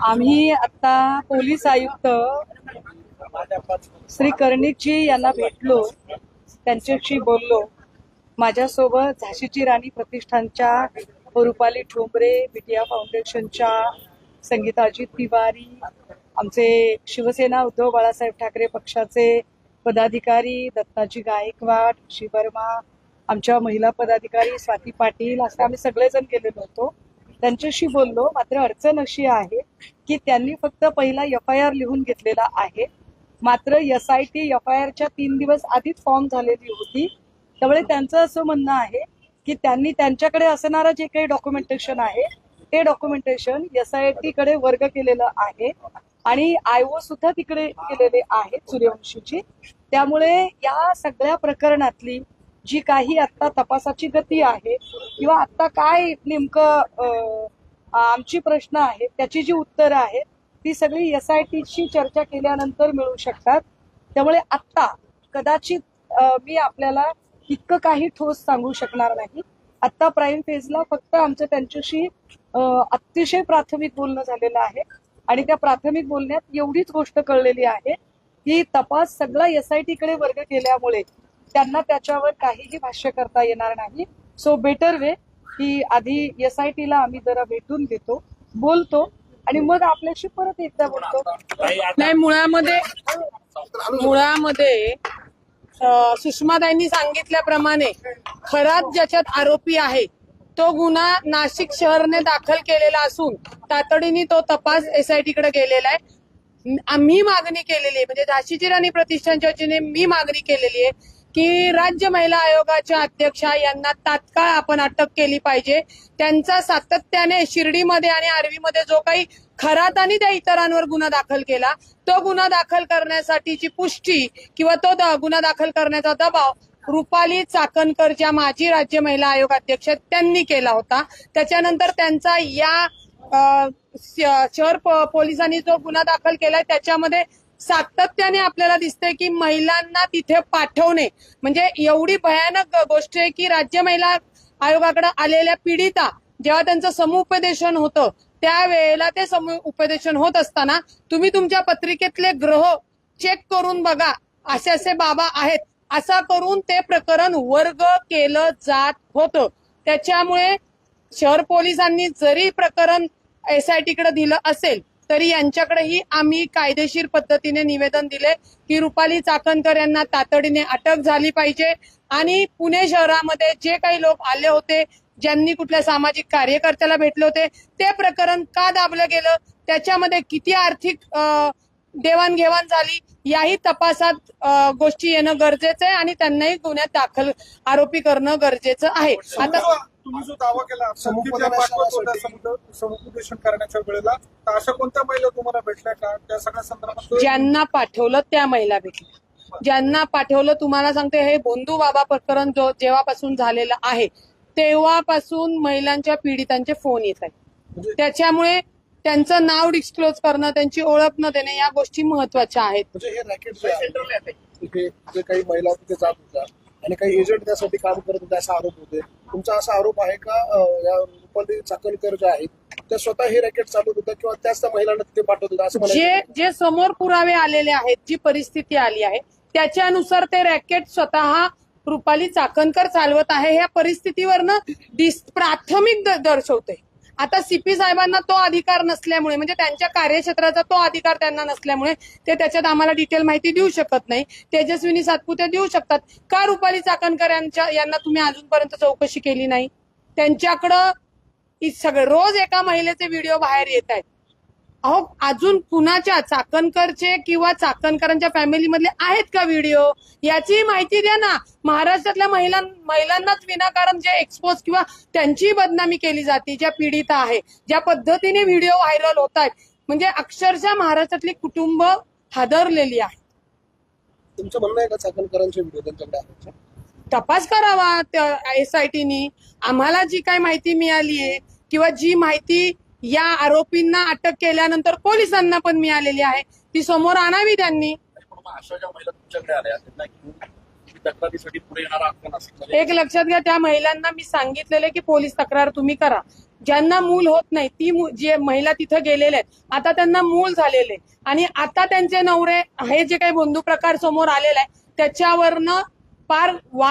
आम्ही आता पोलीस आयुक्त श्री कर्णिकजी यांना भेटलो, त्यांच्याशी बोललो. माझ्यासोबत झाशीची राणी प्रतिष्ठानच्या रुपाली ठोंबरे, बिटिया फाउंडेशनच्या संगीताजी तिवारी, आमचे शिवसेना उद्धव बाळासाहेब ठाकरे पक्षाचे पदाधिकारी दत्ताजी गायकवाड, ऋषी वर्मा, आमच्या महिला पदाधिकारी स्वाती पाटील, असं आम्ही सगळेजण गेलेलो होतो. त्यांच्याशी बोललो. मात्र अडचण अशी आहे की त्यांनी फक्त पहिला FIR लिहून घेतलेला आहे. मात्र SIT FIRच्या 3 दिवस आधीच फॉर्म झालेली होती. त्यामुळे त्यांचं असं म्हणणं आहे की त्यांनी त्यांच्याकडे असणारं जे काही डॉक्युमेंटेशन आहे ते डॉक्युमेंटेशन SIT कडे वर्ग केलेलं आहे आणि IO सुद्धा तिकडे केलेले आहेत सूर्यवंशीची. त्यामुळे या सगळ्या प्रकरणातली जी काही आता तपासाची गती आहे किंवा आता काय नेमकं आमची प्रश्न आहे त्याची जी उत्तरं आहेत ती सगळी SITशी चर्चा केल्यानंतर मिळू शकतात. त्यामुळे आत्ता कदाचित मी आपल्याला इतकं काही ठोस सांगू शकणार नाही. आत्ता प्राईम फेजला फक्त आमचं त्यांच्याशी अतिशय प्राथमिक बोलणं झालेलं आहे आणि त्या प्राथमिक बोलण्यात एवढीच गोष्ट कळलेली आहे की तपास सगळा SIT कडे वर्ग केल्यामुळे त्यांना त्याच्यावर काहीही भाष्य करता येणार नाही. सो बेटर वे की आधी SIT ला आम्ही जरा भेटून घेतो, बोलतो आणि मग आपल्याशी परत एकदा बोलतो. नाही, मुळामध्ये सुषमाताईंनी सांगितल्याप्रमाणे खरात ज्याच्यात आरोपी आहे तो गुन्हा नाशिक शहरने दाखल केलेला असून तातडीने तो तपास SIT कडे गेलेला आहे. आम्ही मागणी केलेली आहे, म्हणजे झाशीची राणी प्रतिष्ठानच्या वतीने मी मागणी केलेली आहे की राज्य महिला आयोगाच्या अध्यक्षा यांना तात्काळ आपण अटक केली पाहिजे. त्यांचा सातत्याने शिर्डीमध्ये आणि आर्वीमध्ये जो काही खरात आणि त्या इतरांवर गुन्हा दाखल केला तो गुन्हा दाखल करण्यासाठीची पुष्टी किंवा तो गुन्हा दाखल करण्याचा दबाव रुपाली चाकणकर ज्या माजी राज्य महिला आयोग अध्यक्ष त्यांनी केला होता. त्याच्यानंतर त्यांचा या शहर पोलिसांनी जो गुन्हा दाखल केलाय त्याच्यामध्ये सातत्याने आपल्याला दिसतंय की महिलांना तिथे पाठवणे म्हणजे एवढी भयानक गोष्ट आहे की राज्य महिला आयोगाकडे आलेल्या पीडिता जेव्हा त्यांचं समुपदेशन होतं त्यावेळेला ते समुपदेशन होत असताना तुम्ही तुमच्या पत्रिकेतले ग्रह चेक करून बघा, असे असे बाबा आहेत, असा करून ते प्रकरण वर्ग केलं जात होतं. त्याच्यामुळे शहर पोलिसांनी जरी प्रकरण SIT कडे दिलं असेल तरी यांच्याकडेही आम्ही कायदेशीर पद्धतीने निवेदन दिले की रुपाली चाकणकर यांना तातडीने अटक झाली पाहिजे आणि पुणे शहरामध्ये जे काही लोक आले होते, ज्यांनी कुठल्या सामाजिक कार्यकर्त्याला भेटले होते, ते प्रकरण का दाबलं गेलं, त्याच्यामध्ये किती आर्थिक देवाणघेवाण झाली याही तपासात गोष्टी येणं गरजेचं आहे आणि त्यांनाही गुन्ह्यात दाखल आरोपी करणं गरजेचं आहे. आता तुम्ही जो दावा केला समुपदेशन करण्याच्या वेळेला तर अशा कोणत्या महिला तुम्हाला भेटल्या का त्या सगळ्या संदर्भात? ज्यांना पाठवलं त्या महिला भेटल्या. ज्यांना पाठवलं तुम्हाला सांगते, हे बोंधू बाबा प्रकरण जेव्हापासून झालेलं आहे तेव्हापासून महिलांच्या पीडितांचे फोन येत आहेत. त्याच्यामुळे त्यांचं नाव डिस्क्लोज करणं, त्यांची ओळख न देणे या गोष्टी महत्वाच्या आहेत. म्हणजे हे रॅकेट जे काही महिला तिथे जात होत्या आणि काही एजंट त्यासाठी काम करत होते असा आरोप होते. तुमचा असा आरोप आहे का या रुपाली चाकणकर ज्या आहेत त्या स्वतः हे रॅकेट चालवत होत्या किंवा त्याच त्या महिलांना तिथे पाठवत होत्या असं जे समोर पुरावे आलेले आहेत, जी परिस्थिती आली आहे त्याच्यानुसार ते रॅकेट स्वतः रुपाली चाकणकर चालवत आहे ह्या परिस्थितीवरनं प्राथमिक दर्शवते. आता CP साहेबांना तो अधिकार नसल्यामुळे म्हणजे त्यांच्या कार्यक्षेत्राचा तो अधिकार त्यांना नसल्यामुळे ते त्याच्यात आम्हाला डिटेल माहिती देऊ शकत नाही. तेजस्विनी सातपुते देऊ शकतात. का रुपाली चाकणकर यांना तुम्ही अजूनपर्यंत चौकशी केली नाही? त्यांच्याकडं सगळे रोज एका महिलेचे व्हिडिओ बाहेर येत आहेत. अहो, अजून कुणाच्या चाकणकरचे किंवा चाकणकरांच्या फॅमिलीमधले आहेत का व्हिडिओ याची माहिती द्या ना. महाराष्ट्रातल्या महिलांनाच विनाकारण जे एक्सपोज किंवा त्यांची बदनामी केली जाते, ज्या पीडिता आहे, ज्या पद्धतीने व्हिडिओ व्हायरल होत आहेत, म्हणजे अक्षरशः महाराष्ट्रातली कुटुंब हादरलेली आहे. तुमचं म्हणणं आहे का चाकणकरांचे व्हिडिओ त्यांच्याकडे आहेत? तपास करावा SITनी. आम्हाला जी काय माहिती मिळाली आहे किंवा जी माहिती या आरोपींना अटक केल्यानंतर पोलिसांना पण मिळालेली आहे ती समोर आणावी त्यांनी. अशा ज्या महिला तुमच्याकडे आल्या त्यांना घेऊन तक्रारीसाठी पुढे येणार आहात? एक लक्षात घ्या, त्या महिलांना मी सांगितलेलं की पोलीस तक्रार तुम्ही करा. ज्यांना मूल होत नाही ती जे महिला तिथं गेलेल्या आहेत आता त्यांना मूल झालेले आणि आता त्यांचे नवरे हे जे काही बंधू प्रकार समोर आलेला आहे त्याच्यावरनं पार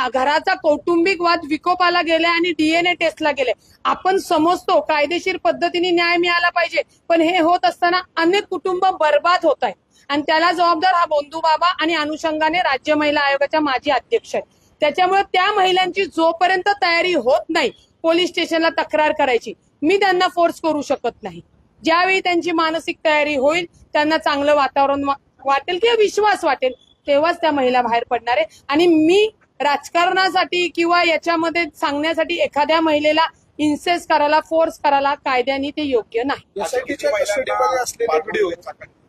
घराचा कौटुंबिक वाद विकोपाला गेलाय आणि DNA टेस्टला गेले. आपण समजतो कायदेशीर पद्धतीने न्याय मिळाला पाहिजे पण हे होत असताना अनेक कुटुंब बर्बाद होत आहेत आणि त्याला जबाबदार हा बंधू बाबा आणि अनुषंगाने राज्य महिला आयोगाच्या माजी अध्यक्ष आहेत. त्याच्यामुळे त्या महिलांची जोपर्यंत तयारी होत नाही पोलीस स्टेशनला तक्रार करायची मी त्यांना फोर्स करू शकत नाही. ज्यावेळी त्यांची मानसिक तयारी होईल त्यांना चांगलं वातावरण वाटेल किंवा विश्वास वाटेल तेव्हाच त्या महिला बाहेर पडणार आहे. आणि मी राजकारणासाठी किंवा याच्यामध्ये सांगण्यासाठी एखाद्या महिलेला इन्सेस करायला फोर्स करायला कायद्याने ते योग्य नाही. एसआयटीच्या कस्टडीमध्ये असलेले व्हिडिओ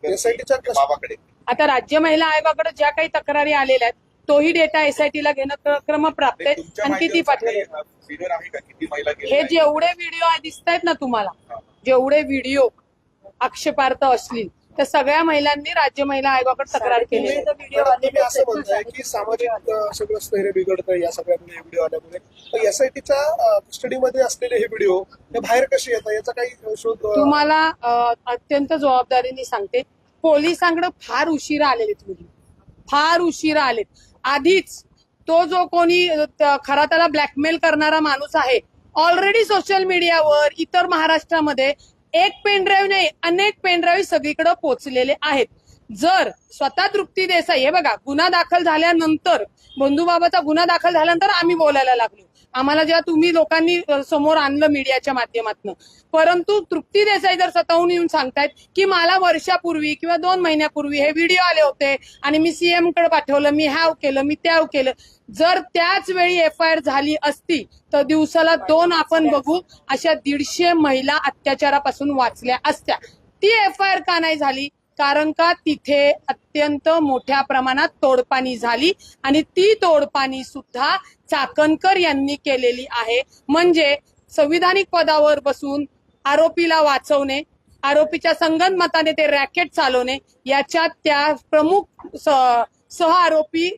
एसआयटीच्या बाबाकडे आता राज्य महिला आयोगाकडे ज्या काही तक्रारी आलेल्या आहेत तोही डेटा एसआयटीला घेणं क्रमप्राप्त आहे आणि किती पाठवले फिगर आहे का किती महिला हे जेवढे व्हिडिओ दिसत आहेत ना तुम्हाला जेवढे व्हिडिओ आक्षेपार्थ असतील त्या सगळ्या महिलांनी राज्य महिला आयोगाकडे तक्रार केली आहे. तुम्ही असं म्हणताय की सामाजिक सगळं स्थैर्य बिघडतं या सगळ्यामुळे हे व्हिडिओ आल्यामुळे तर एसआयटीच्या कस्टडीमध्ये असलेले हे व्हिडिओ हे बाहेर कसे येतात याचा काही शोध तुम्हाला अत्यंत जबाबदारीने सांगते पोलिसांकडे फार उशिरा आलेले व्हिडिओ फार उशिरा आलेत. आधीच तो जो कोणी खरा त्याला ब्लॅकमेल करणारा माणूस आहे ऑलरेडी सोशल मीडियावर इतर महाराष्ट्रामध्ये एक पेनड्राईव्ह नाही अनेक पेनड्राईव्ह सगळीकडे पोहोचलेले आहेत. जर स्वतः तृप्ती देसाई हे बघा गुन्हा दाखल झाल्यानंतर बंधूबाबाचा गुन्हा दाखल झाल्यानंतर आम्ही बोलायला लागलो आम्हाला जेव्हा तुम्ही लोकांनी समोर आणलं मीडियाच्या माध्यमातून. परंतु तृप्ती देसाई जर स्वतःहून येऊन सांगतायत की मला वर्षापूर्वी किंवा 2 महिन्यापूर्वी हे व्हिडिओ आले होते आणि मी सीएम कडे पाठवलं मी हॅव केलं मी त्याव केलं. जर त्याच वेळी FIR झाली असती तर दिवसाला 2 आपण बघू अशा 150 महिला अत्याचारापासून वाचल्या असत्या. ती FIR का नाही झाली कारण का तिथे अत्यंत मोठ्या प्रमाणात तोडपाणी झाली आणि ती तोडपाणी सुद्धा चाकणकर यांनी केलेली आहे. म्हणजे संविधानिक पदावर बसून आरोपीला वाचवणे आरोपीच्या संगनमताने ते रॅकेट चालवणे याच्यात त्या प्रमुख सह आरोपी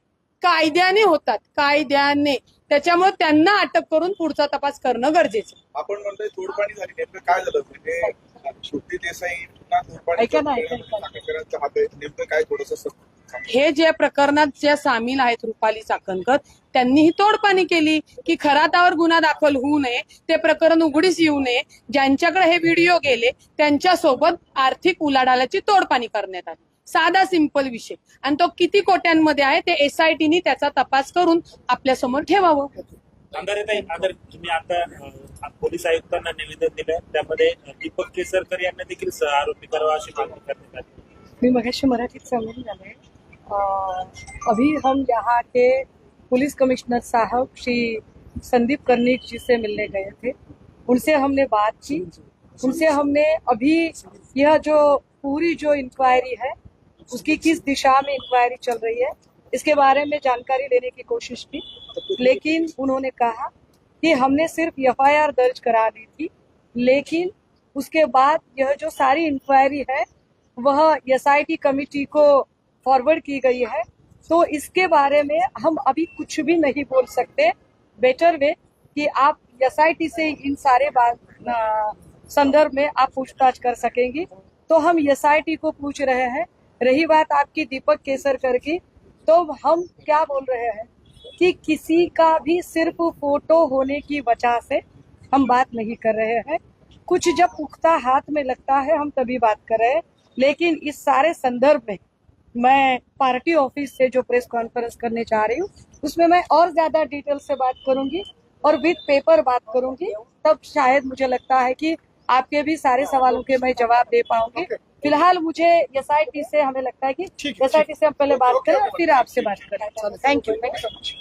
कायद्याने होतात कायद्याने. त्याच्यामुळे त्यांना अटक करून पुढचा तपास करणं गरजेचं. आपण म्हणतोय तोडपाणी झाली नेमकं काय झालं म्हणजे तृप्ती देसाई नेमकं काय थोडंसं हे जे प्रकरणात ज्या सामील आहेत रुपाली चाकणकर त्यांनी ही तोडपाणी केली की खरातावर गुन्हा दाखल होऊ नये ते प्रकरण उघडीस येऊ नये ज्यांच्याकडे हे व्हिडिओ गेले त्यांच्यासोबत आर्थिक उलाढालाची तोडपाणी करण्यात आली. साधा सिंपल विषय आणि तो किती कोट्यांमध्ये आहे ते SITनी त्याचा तपास करून आपल्या समोर ठेवावं. अगर तुम्ही आता पोलीस आयुक्तांना निवेदन दिलंय त्यामध्ये दीपक केसरकर यांना देखील सह आरोपी करावा अशी मागणी करण्यात आली. मी मगाशी मराठीत सांगून झाले. अभी हम यहाँ के पुलिस कमिश्नर साहब श्री संदीप कर्णिक जी से मिलने गए थे. उनसे हमने बात की. उनसे हमने अभी यह जो पूरी जो इंक्वायरी है उसकी किस दिशा में इंक्वायरी चल रही है इसके बारे में जानकारी लेने की कोशिश की. लेकिन उन्होंने कहा कि हमने सिर्फ FIR दर्ज करा दी थी लेकिन उसके बाद यह जो सारी इंक्वायरी है वह SIT कमेटी को फॉरवर्ड की गई है. तो इसके बारे में हम अभी कुछ भी नहीं बोल सकते. बेटर वे कि आप SIT से इन सारे संदर्भ में आप पूछताछ कर सकेंगी. तो हम SIT को पूछ रहे हैं. रही बात आपकी दीपक केसरकर की तो हम क्या बोल रहे हैं कि किसी का भी सिर्फ फोटो होने की वजह से हम बात नहीं कर रहे हैं. कुछ जब पुख्ता हाथ में लगता है हम तभी बात कर रहे हैं. लेकिन इस सारे संदर्भ में मैं पार्टी ऑफिस से जो प्रेस कॉन्फ्रेंस करने जा रही हूँ उसमें मैं और ज्यादा डिटेल से बात करूंगी और विद पेपर बात करूंगी. तब शायद मुझे लगता है कि आपके भी सारे सवालों के मैं जवाब दे पाऊंगी. फिलहाल मुझे SIT से हमें लगता है कि SIT से हम पहले बात करें और फिर आपसे बात करें. Thank you so much.